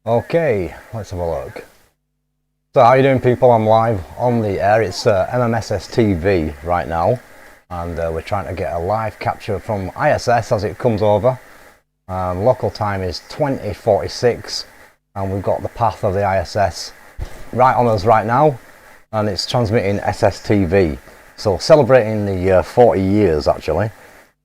Okay, let's have a look. So how you doing, people? I'm live on the air. It's MMSSTV right now, and we're trying to get a live capture from ISS as it comes over. Local time is 20:46, and we've got the path of the ISS right on us right now, and it's transmitting SSTV. So celebrating the 40 years actually.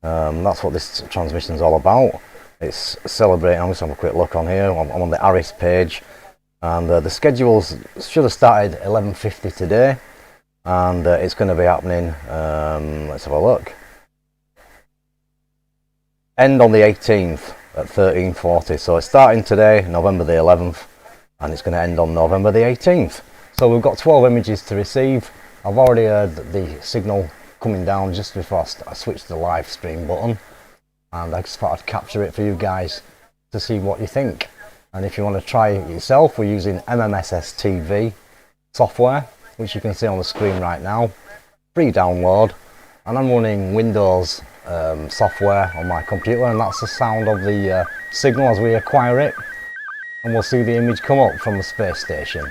That's what this transmission is all about. It's celebrating. I'm just having a quick look on here. I'm on the ARIS page, and the schedules should have started 11:50 today, and it's going to be happening. Let's have a look. End on the 18th at 13:40. So it's starting today, November the 11th, and it's going to end on November the 18th. So we've got 12 images to receive. I've already heard the signal coming down just before I switched the live stream button, and I just thought I'd capture it for you guys to see what you think. And if you want to try it yourself, we're using MMSSTV software, which you can see on the screen right now, free download, and I'm running Windows software on my computer, and that's the sound of the signal as we acquire it, and we'll see the image come up from the space station.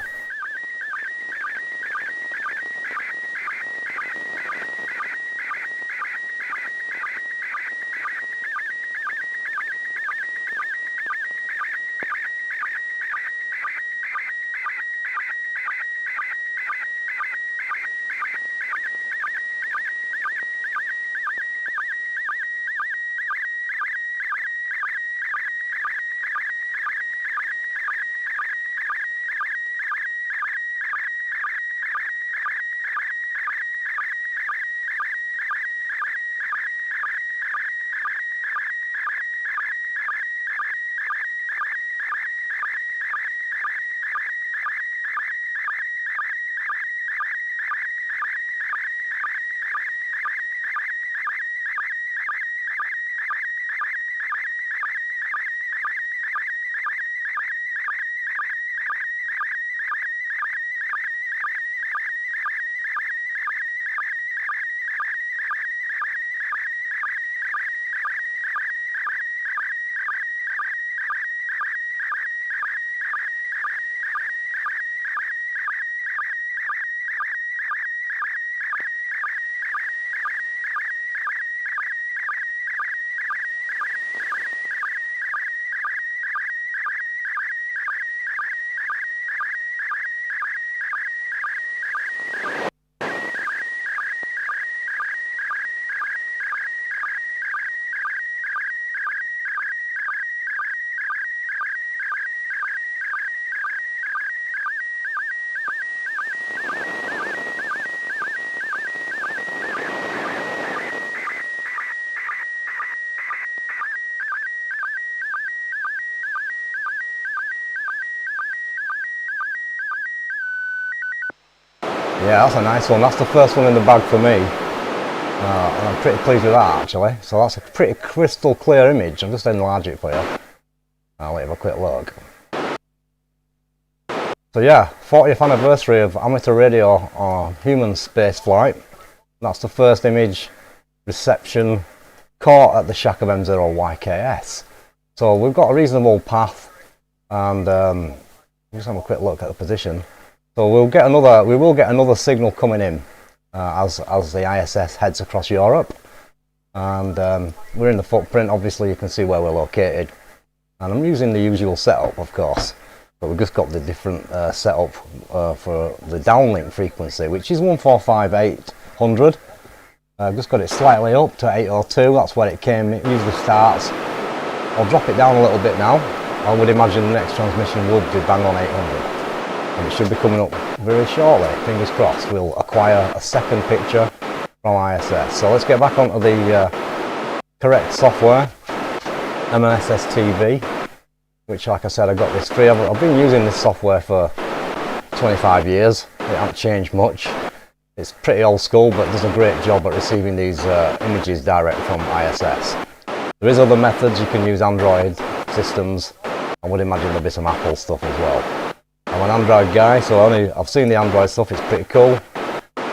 Yeah, that's a nice one. That's the first one in the bag for me, and I'm pretty pleased with that actually. So that's a pretty crystal clear image. I'll just enlarge it for you. I'll let you have a quick look. So yeah, 40th anniversary of amateur radio or human space flight. That's the first image reception caught at the shack of M0YKS. So we've got a reasonable path, and just have a quick look at the position. So we will get another signal coming in as the ISS heads across Europe, and we're in the footprint. Obviously you can see where we're located, and I'm using the usual setup, of course, but we've just got the different setup for the downlink frequency, which is 145,800. I've just got it slightly up to 802. That's where it usually starts. I'll drop it down a little bit now. I would imagine the next transmission would be bang on 800. And it should be coming up very shortly, fingers crossed. We'll acquire a second picture from ISS. So let's get back onto the correct software, MMSSTV, which, like I said, I got this free. I've been using this software for 25 years. It hasn't changed much. It's pretty old school, but does a great job at receiving these images direct from ISS. There is other methods. You can use Android systems. I would imagine there'll be some Apple stuff as well. I'm an Android guy, so I've seen the Android stuff. It's pretty cool,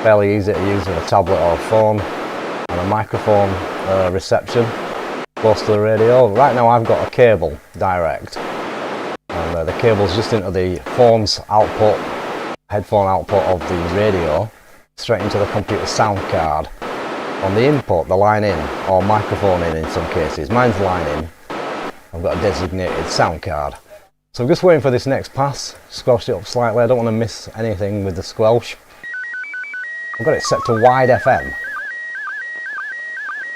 fairly easy to use with a tablet or a phone, and a microphone reception close to the radio. Right now I've got a cable direct, and the cable's just into the phone's output, headphone output of the radio, straight into the computer sound card. On the input, the line in, or microphone in some cases. Mine's line in. I've got a designated sound card. So I'm just waiting for this next pass. Squelched it up slightly. I don't want to miss anything with the squelch. I've got it set to wide FM.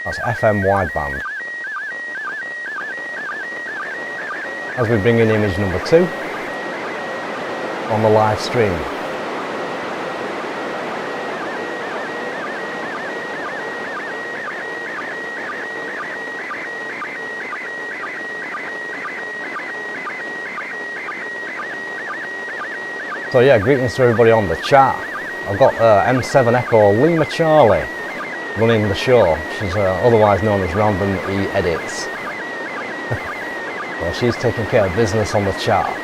That's FM wideband. As we bring in image number 2 on the live stream. So yeah, greetings to everybody on the chat. I've got M7 Echo Lima Charlie running the show. She's otherwise known as Random E Edits. Well, she's taking care of business on the chat.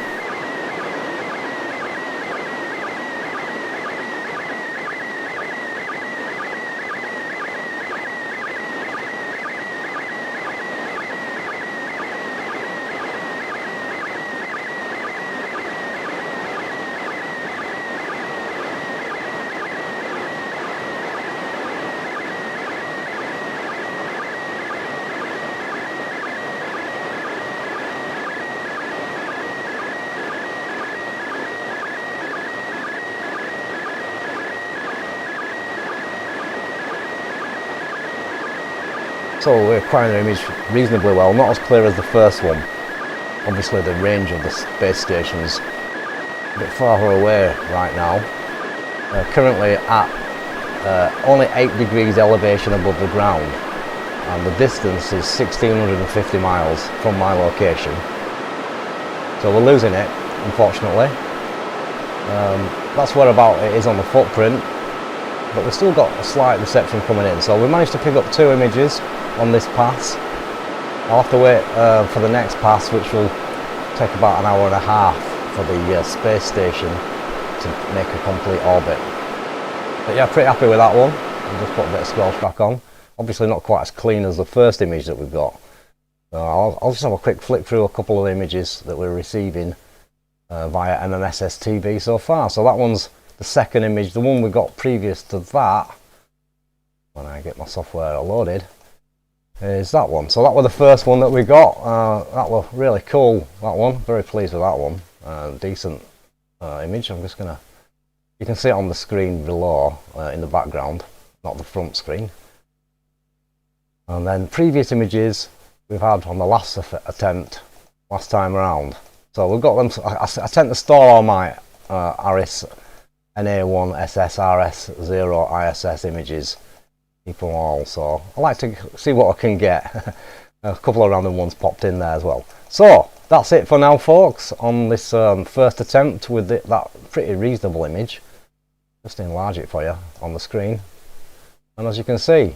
So we're acquiring the image reasonably well, not as clear as the first one. Obviously the range of the space station's a bit farther away right now. Currently at only 8 degrees elevation above the ground, and the distance is 1650 miles from my location. So we're losing it, unfortunately. That's where about it is on the footprint, but we've still got a slight reception coming in. So we managed to pick up 2 images on this pass. I'll have to wait for the next pass, which will take about an hour and a half for the space station to make a complete orbit. But yeah, pretty happy with that one. I'll just put a bit of squelch back on. Obviously not quite as clean as the first image that we've got. I'll just have a quick flick through a couple of images that we're receiving via MMSSTV so far. So that one's the second image. The one we got previous to that, when I get my software loaded, is that one. So that was the first one that we got. That was really cool, that one. Very pleased with that one. Decent image. I'm just gonna, you can see it on the screen below in the background, not the front screen. And then previous images we've had on the last attempt, last time around. So we've got them. I tend to store all my ARIS NA1 SS RS0 ISS images. Keep them all, so I like to see what I can get. A couple of random ones popped in there as well. So that's it for now, folks, on this first attempt with that pretty reasonable image. Just enlarge it for you on the screen. And as you can see,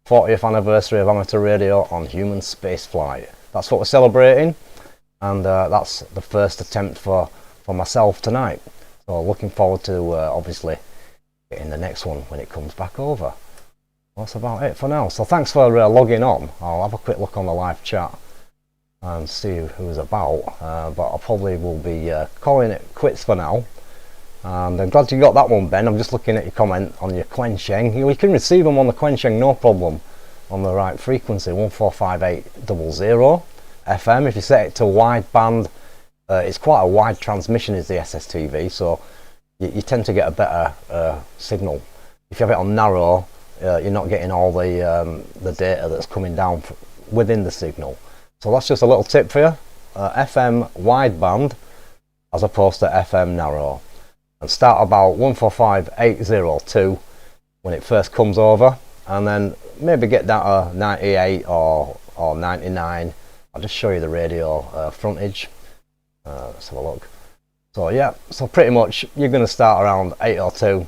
40th anniversary of amateur radio on human spaceflight. That's what we're celebrating, and that's the first attempt for myself tonight. So looking forward to obviously getting the next one when it comes back over. That's about it for now. So thanks for logging on. I'll have a quick look on the live chat and see who's about, but I probably will be calling it quits for now. And I'm glad you got that one, Ben. I'm just looking at your comment on your Quencheng. You can receive them on the Quencheng, no problem, on the right frequency, 145800 FM. If you set it to wideband, it's quite a wide transmission is the SSTV, so you tend to get a better signal. If you have it on narrow, you're not getting all the data that's coming down within the signal. So that's just a little tip for you. FM wideband as opposed to FM narrow. And start about 145802 when it first comes over, and then maybe get down to 98 or 99. I'll just show you the radio frontage. Let's have a look. So yeah, so pretty much you're going to start around 802,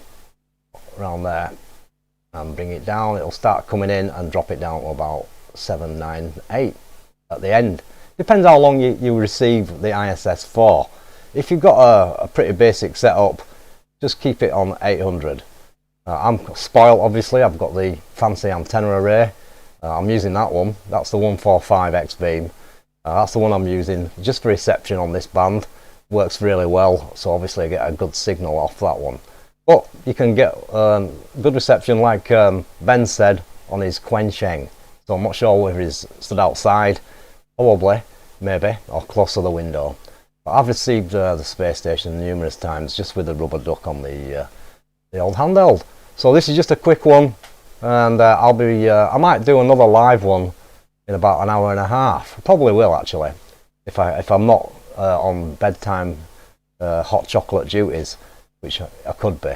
around there, and bring it down. It'll start coming in and drop it down to about 798 at the end. Depends how long you receive the ISS for. If you've got a pretty basic setup, just keep it on 800. I'm spoiled, obviously. I've got the fancy antenna array. I'm using that one. That's the 145 X beam. That's the one I'm using just for reception on this band. works really well, so obviously I get a good signal off that one. But you can get good reception, like Ben said, on his Quencheng. So I'm not sure whether he's stood outside, probably, maybe, or close to the window. But I've received the space station numerous times just with the rubber duck on the old handheld. So this is just a quick one, and I might do another live one in about an hour and a half. I probably will, actually, if I'm not on bedtime hot chocolate duties, which I could be,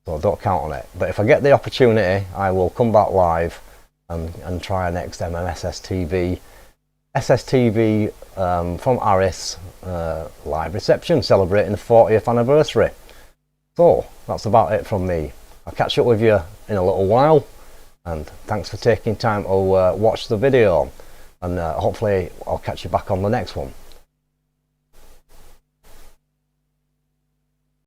so don't count on it. But if I get the opportunity, I will come back live and try a next MMSSTV SSTV from ISS live reception celebrating the 40th anniversary. So that's about it from me. I'll catch up with you in a little while, and thanks for taking time to watch the video, and hopefully I'll catch you back on the next one.